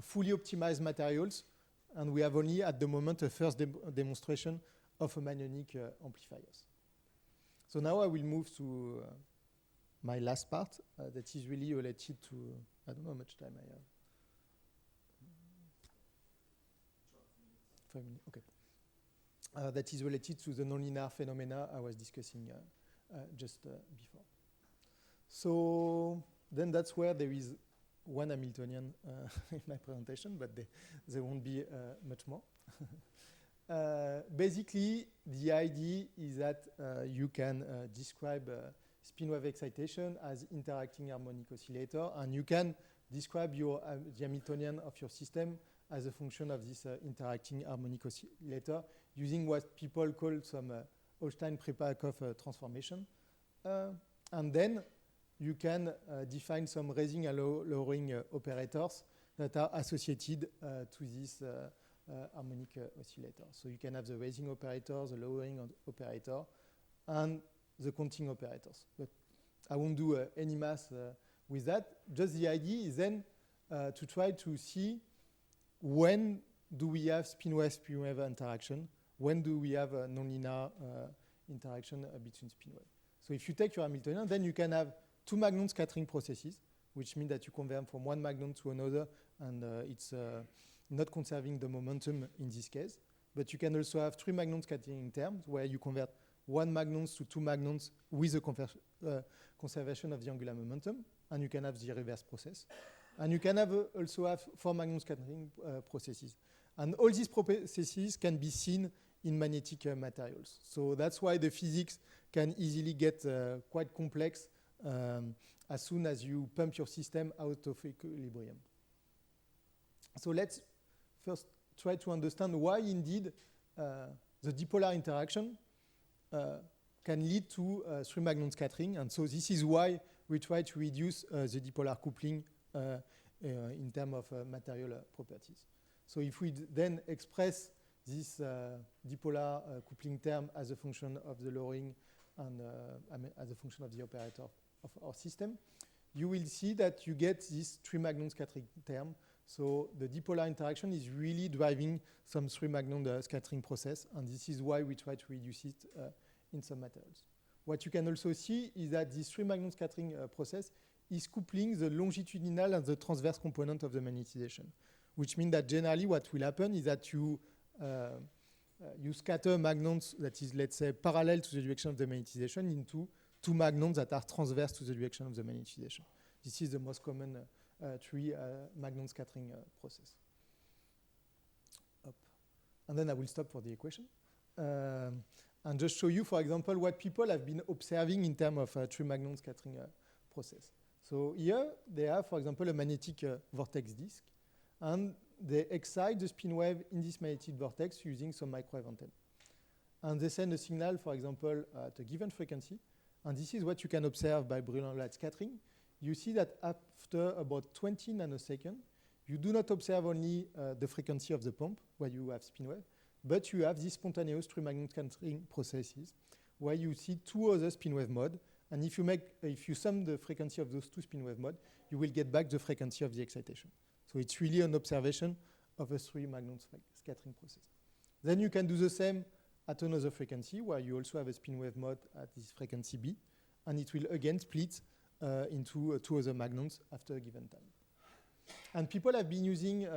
fully optimized materials, and we have only at the moment a first demonstration of a Magnonic amplifiers. So now I will move to my last part that is really related to, I don't know how much time I have. 5 minutes, okay. That is related to the nonlinear phenomena I was discussing just before. So then that's where there is one Hamiltonian in my presentation, but there won't be much more. Basically, the idea is that you can describe spin wave excitation as interacting harmonic oscillator, and you can describe the Hamiltonian of your system as a function of this interacting harmonic oscillator using what people call some Holstein-Pripakov transformation. And then you can define some raising and lowering operators that are associated to this harmonic oscillator. So you can have the raising operator, the lowering operator, and the counting operators. But I won't do any math with that. Just the idea is then to try to see when do we have spin wave interaction, when do we have a nonlinear interaction between spin wave. So if you take your Hamiltonian, then you can have two magnon scattering processes, which means that you convert from one magnon to another, and it's not conserving the momentum in this case. But you can also have three magnon scattering terms, where you convert one magnon to two magnons with a conservation of the angular momentum, and you can have the reverse process. And you can also have four magnon scattering processes. And all these processes can be seen in magnetic materials. So that's why the physics can easily get quite complex as soon as you pump your system out of equilibrium. So let's first try to understand why indeed the dipolar interaction can lead to three-magnon scattering. And so this is why we try to reduce the dipolar coupling in terms of material properties. So if we then express this dipolar coupling term as a function of the lowering and as a function of the operator of our system, you will see that you get this three-magnon scattering term. So the dipolar interaction is really driving some three-magnon scattering process, and this is why we try to reduce it in some materials. What you can also see is that this three-magnon scattering process is coupling the longitudinal and the transverse component of the magnetization, which means that generally what will happen is that you scatter magnons that is, let's say, parallel to the direction of the magnetization into two magnons that are transverse to the direction of the magnetization. This is the most common three-magnon scattering process. Up. And then I will stop for the equation. And just show you, for example, what people have been observing in terms of three-magnon scattering process. So here they have, for example, a magnetic vortex disk, and they excite the spin wave in this magnetic vortex using some microwave antenna. And they send a signal, for example, at a given frequency. And this is what you can observe by Brillouin light scattering. You see that after about 20 nanoseconds, you do not observe only the frequency of the pump, where you have spin wave, but you have these spontaneous three-magnon scattering processes, where you see two other spin wave modes. And if you sum the frequency of those two spin wave modes, you will get back the frequency of the excitation. So it's really an observation of a three-magnon scattering process. Then you can do the same at another frequency, where you also have a spin wave mode at this frequency B, and it will again split into two other magnons after a given time. And people have been using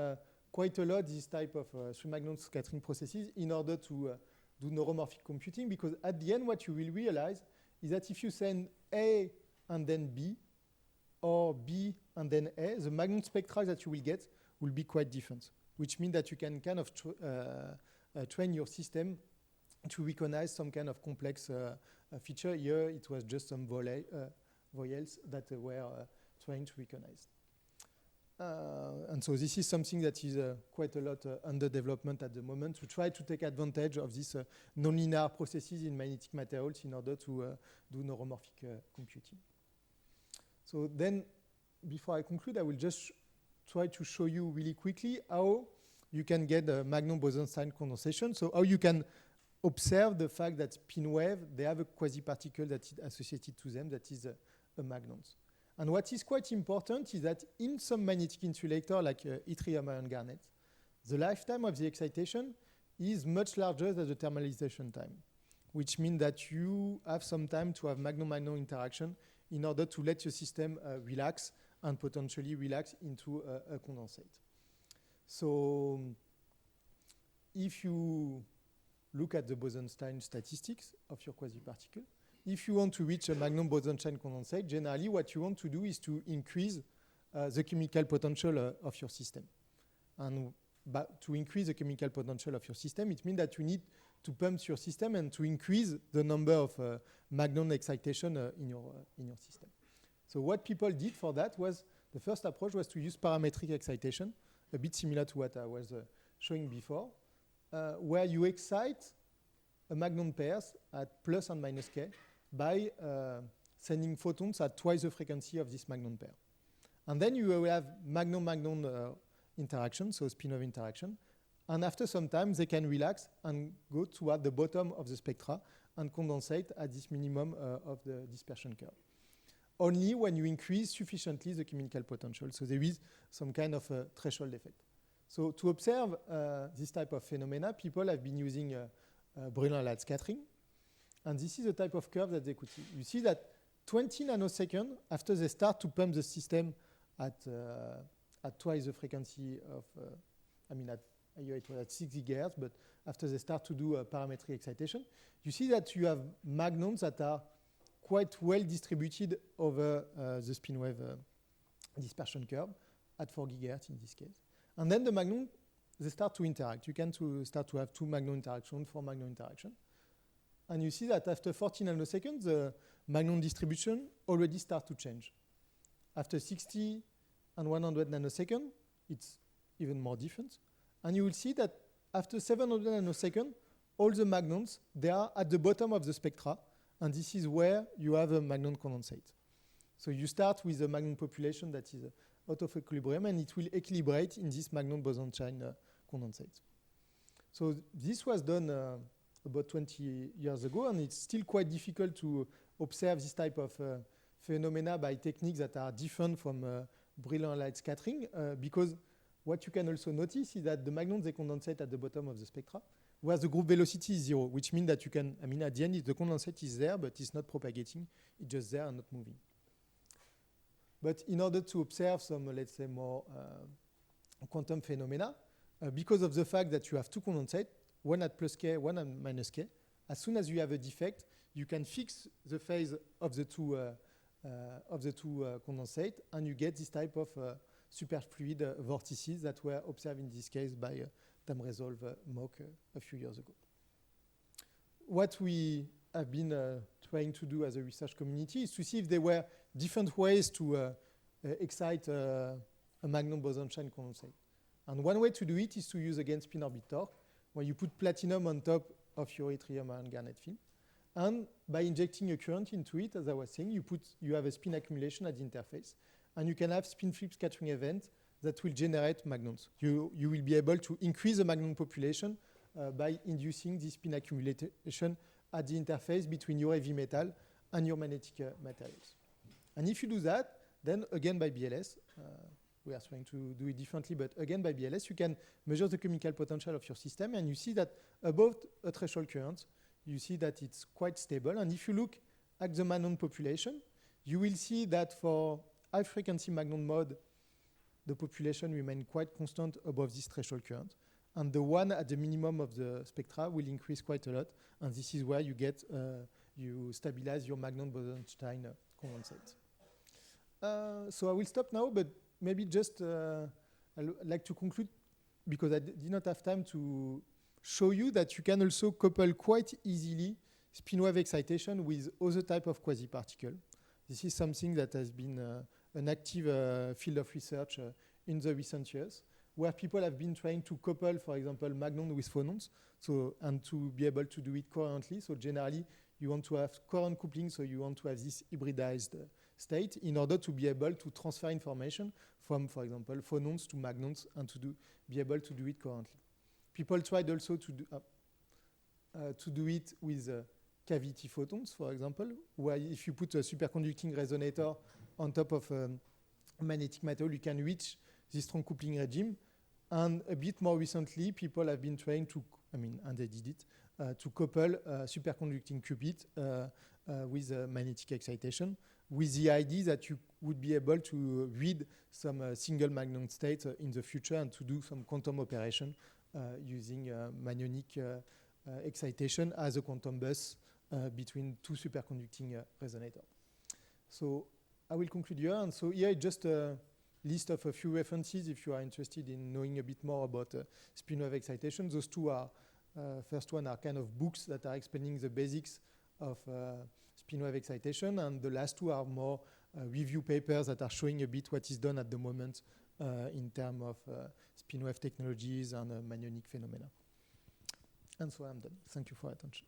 quite a lot this type of three-magnon scattering processes in order to do neuromorphic computing, because at the end what you will realize is that if you send A and then B, or B and then A, the magnon spectra that you will get will be quite different, which means that you can kind of train your system to recognize some kind of complex feature. Here it was just some voyels that were trying to recognize. And so this is something that is quite a lot under development at the moment, to try to take advantage of these nonlinear processes in magnetic materials in order to do neuromorphic computing. So then, before I conclude, I will just try to show you really quickly how you can get a Magnum Bose-Einstein condensation. So how you can observe the fact that spin wave, they have a quasi-particle that is associated to them that is a magnon. And what is quite important is that in some magnetic insulator like yttrium iron garnet, the lifetime of the excitation is much larger than the thermalization time, which means that you have some time to have magnon-magnon interaction in order to let your system relax and potentially relax into a condensate. So if you look at the Bose-Einstein statistics of your quasi-particle, if you want to reach a Magnum Bose-Einstein condensate, generally what you want to do is to increase the chemical potential of your system. And to increase the chemical potential of your system, it means that you need to pump your system and to increase the number of Magnum excitation in your system. So what people did for that was, the first approach was to use parametric excitation, a bit similar to what I was showing before, where you excite a Magnum pairs at plus and minus k by sending photons at twice the frequency of this Magnum pair. And then you will have Magnum-Magnum interaction, so spin-off interaction. And after some time, they can relax and go toward the bottom of the spectra and condensate at this minimum of the dispersion curve. Only when you increase sufficiently the chemical potential. So there is some kind of a threshold effect. So to observe this type of phenomena, people have been using Brillouin light scattering. And this is the type of curve that they could see. You see that 20 nanoseconds after they start to pump the system at twice the frequency of, here it was at 6 gigahertz, but after they start to do parametric excitation, you see that you have magnons that are quite well distributed over the spin wave dispersion curve at 4 gigahertz in this case. And then the magnons, they start to interact. You can start to have two Magnum interactions, four Magnum interactions. And you see that after 40 nanoseconds, the magnon distribution already start to change. After 60 and 100 nanoseconds, it's even more different. And you will see that after 700 nanoseconds, all the magnons, they are at the bottom of the spectra, and this is where you have a magnon condensate. So you start with a magnon population that is out of equilibrium, and it will equilibrate in this magnon boson chain condensate. So this was done about 20 years ago, and it's still quite difficult to observe this type of phenomena by techniques that are different from brilliant light scattering, because what you can also notice is that the magnons they condensate at the bottom of the spectra, where the group velocity is 0, which means that you can, at the end, the condensate is there, but it's not propagating. It's just there and not moving. But in order to observe some, let's say, more quantum phenomena, because of the fact that you have two condensates, one at plus k, one at minus k, as soon as you have a defect, you can fix the phase of the two condensates, and you get this type of superfluid vortices that were observed in this case by time-resolve MOC a few years ago. What we have been trying to do as a research community is to see if there were different ways to excite a magnon boson chain condensate. And one way to do it is to use, again, spin-orbit torque, where you put platinum on top of your yttrium and garnet film. And by injecting a current into it, as I was saying, you have a spin accumulation at the interface, and you can have spin flip scattering event that will generate magnons. You will be able to increase the magnon population by inducing this spin accumulation at the interface between your heavy metal and your magnetic materials. And if you do that, then again by BLS, we are trying to do it differently, but again by BLS, you can measure the chemical potential of your system, and you see that above a threshold current, you see that it's quite stable. And if you look at the magnon population, you will see that for high frequency magnon mode, the population remains quite constant above this threshold current. And the one at the minimum of the spectra will increase quite a lot. And this is where you get, you stabilize your magnon boson-Stein condensate. So I will stop now, but maybe just I'd like to conclude, because I did not have time to show you that you can also couple quite easily spin wave excitation with other type of quasi-particle. This is something that has been an active field of research in the recent years, where people have been trying to couple, for example, magnon with phonons, and to be able to do it coherently. So generally, you want to have coherent coupling, so you want to have this hybridized state in order to be able to transfer information from, for example, phonons to magnons, and be able to do it coherently. People tried also to do it with cavity photons, for example, where if you put a superconducting resonator on top of a magnetic material, you can reach this strong coupling regime. And a bit more recently, people have been trying to, and they did it, to couple superconducting qubit with magnetic excitation, with the idea that you would be able to read some single magnon state in the future and to do some quantum operation using magnonic excitation as a quantum bus between two superconducting resonators. So I will conclude here. And so here is just a list of a few references if you are interested in knowing a bit more about spin wave excitation. Those two are, first one are kind of books that are explaining the basics of spin wave excitation, and the last two are more review papers that are showing a bit what is done at the moment in terms of spin wave technologies and magnonic phenomena. And so I'm done. Thank you for your attention.